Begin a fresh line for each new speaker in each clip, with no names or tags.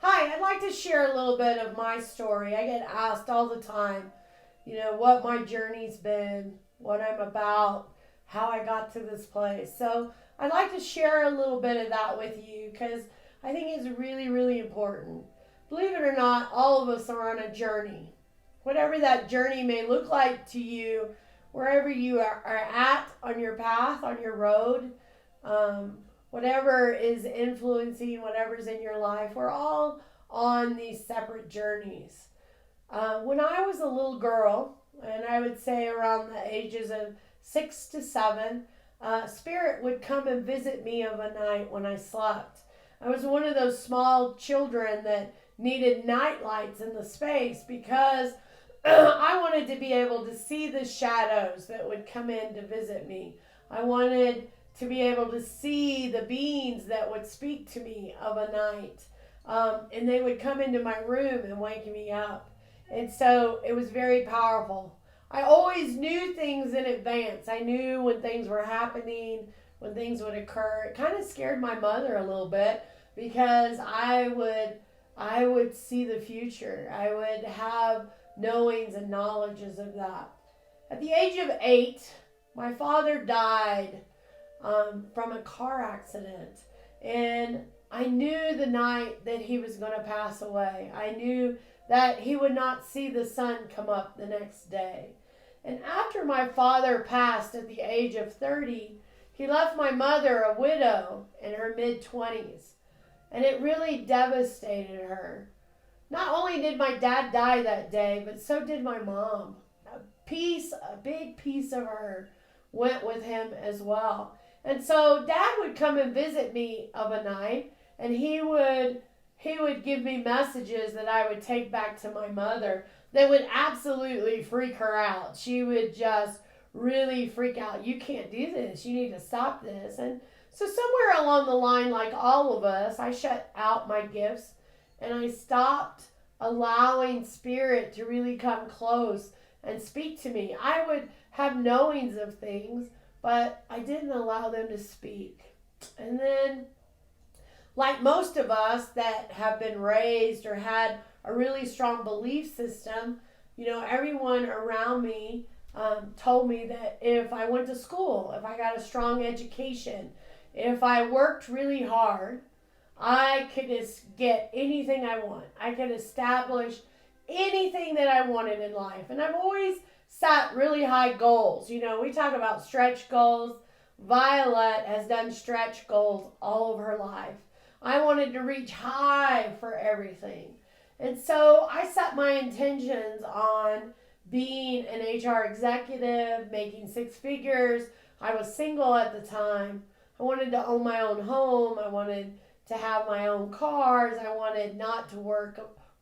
Hi, I'd like to share a little bit of my story. I get asked all the time, what my journey's been, what I'm about, how I got to this place. So I'd like to share a little bit of that with you because I think it's really, really important. Believe it or not, all of us are on a journey. Whatever that journey may look like to you, wherever you are at on your path, on your road, um, whatever is influencing whatever's in your life, we're all on these separate journeys. When I was a little girl, and I would say around the ages of 6 to 7, Spirit would come and visit me of a night when I slept. I was one of those small children that needed night lights in the space because I wanted to be able to see the shadows that would come in to visit me. I wanted to be able to see the beings that would speak to me of a night. And they would come into my room and wake me up. And so it was very powerful. I always knew things in advance. I knew when things were happening, when things would occur. It kind of scared my mother a little bit because I would see the future. I would have knowings and knowledges of that. At the age of 8, my father died from a car accident. And I knew the night that he was going to pass away. I knew that he would not see the sun come up the next day. And after my father passed at the age of 30, he left my mother a widow in her mid-20s. And it really devastated her. Not only did my dad die that day, but so did my mom. A big piece of her went with him as well. And so Dad would come and visit me of a night, and he would give me messages that I would take back to my mother that would absolutely freak her out. She would just really freak out. You can't do this. You need to stop this. And so somewhere along the line, like all of us, I shut out my gifts and I stopped allowing Spirit to really come close and speak to me. I would have knowings of things, but I didn't allow them to speak. And then, like most of us that have been raised or had a really strong belief system, everyone around me told me that if I went to school, if I got a strong education, if I worked really hard, I could get anything I want. I could establish anything that I wanted in life. And I've always set really high goals. We talk about stretch goals. Vialet has done stretch goals all of her life. I wanted to reach high for everything. And so I set my intentions on being an HR executive, making 6 figures. I was single at the time. I wanted to own my own home. I wanted to have my own cars. I wanted not to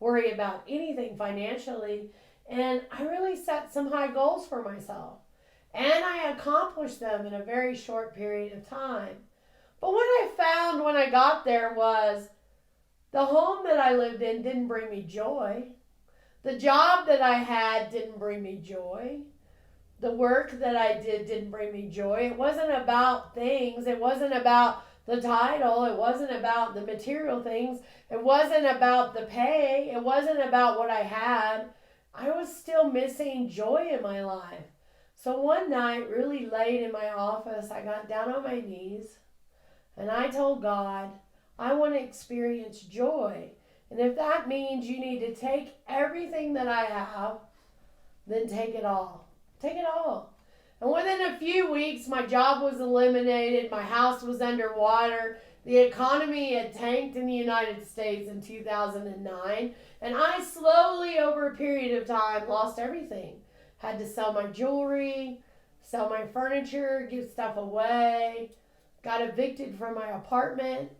worry about anything financially. And I really set some high goals for myself. And I accomplished them in a very short period of time. But what I found when I got there was the home that I lived in didn't bring me joy. The job that I had didn't bring me joy. The work that I did didn't bring me joy. It wasn't about things. It wasn't about the title. It wasn't about the material things. It wasn't about the pay. It wasn't about what I had. I was still missing joy in my life. So one night, really late in my office, I got down on my knees and I told God, I want to experience joy. And if that means you need to take everything that I have, then take it all. Take it all. And within a few weeks, my job was eliminated. My house was underwater. The economy had tanked in the United States in 2009. And I slowly, over a period of time, lost everything. Had to sell my jewelry, sell my furniture, give stuff away. Got evicted from my apartment.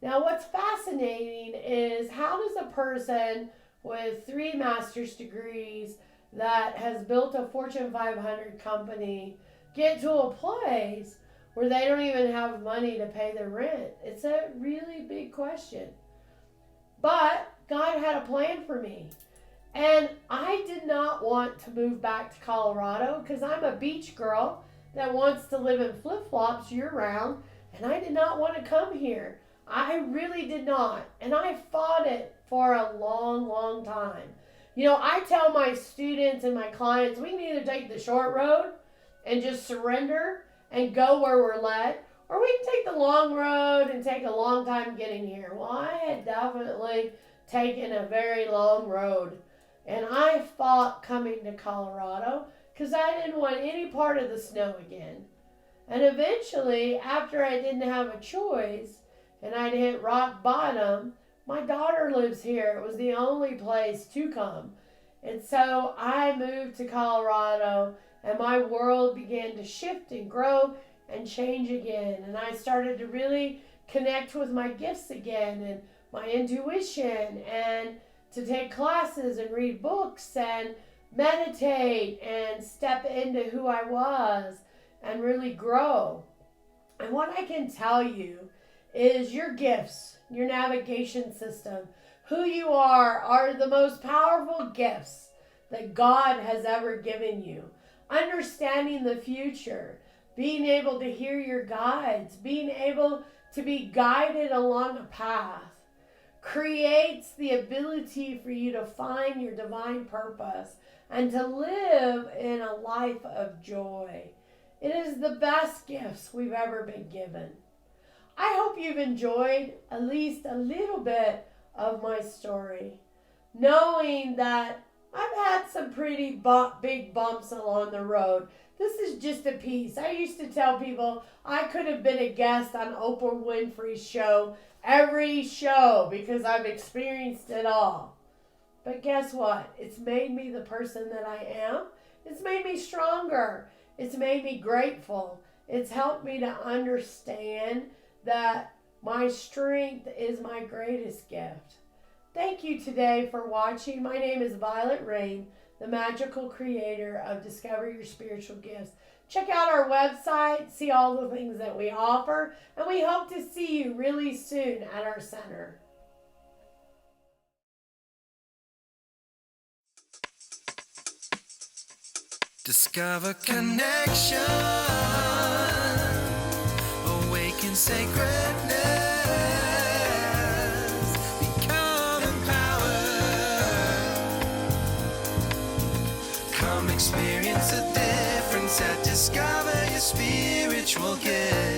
Now, what's fascinating is how does a person with 3 master's degrees that has built a Fortune 500 company get to a place where they don't even have money to pay their rent? It's a really big question. But God had a plan for me. And I did not want to move back to Colorado because I'm a beach girl that wants to live in flip-flops year-round. And I did not want to come here. I really did not. And I fought it for a long, long time. You know, I tell my students and my clients we can either take the short road and just surrender and go where we're led, or we can take the long road and take a long time getting here. Well, I had definitely taken a very long road, and I fought coming to Colorado because I didn't want any part of the snow again. And eventually, after I didn't have a choice and I'd hit rock bottom, my daughter lives here. It was the only place to come. And so I moved to Colorado, and my world began to shift and grow and change again. And I started to really connect with my gifts again and my intuition, and to take classes and read books and meditate and step into who I was and really grow. And what I can tell you is your gifts, your navigation system, who you are the most powerful gifts that God has ever given you. Understanding the future, being able to hear your guides, being able to be guided along a path, creates the ability for you to find your divine purpose and to live in a life of joy. It is the best gifts we've ever been given. I hope you've enjoyed at least a little bit of my story, knowing that I've had some pretty big bumps along the road. This is just a piece. I used to tell people I could have been a guest on Oprah Winfrey's show, every show, because I've experienced it all. But guess what? It's made me the person that I am. It's made me stronger. It's made me grateful. It's helped me to understand that my strength is my greatest gift. Thank you today for watching. My name is Vialet Rayne, the magical creator of Discover Your Spiritual Gifts. Check out our website, see all the things that we offer, and we hope to see you really soon at our center.
Discover connection, awaken sacredness, become empowered. Come experience a difference at Discover Your Spiritual Gift.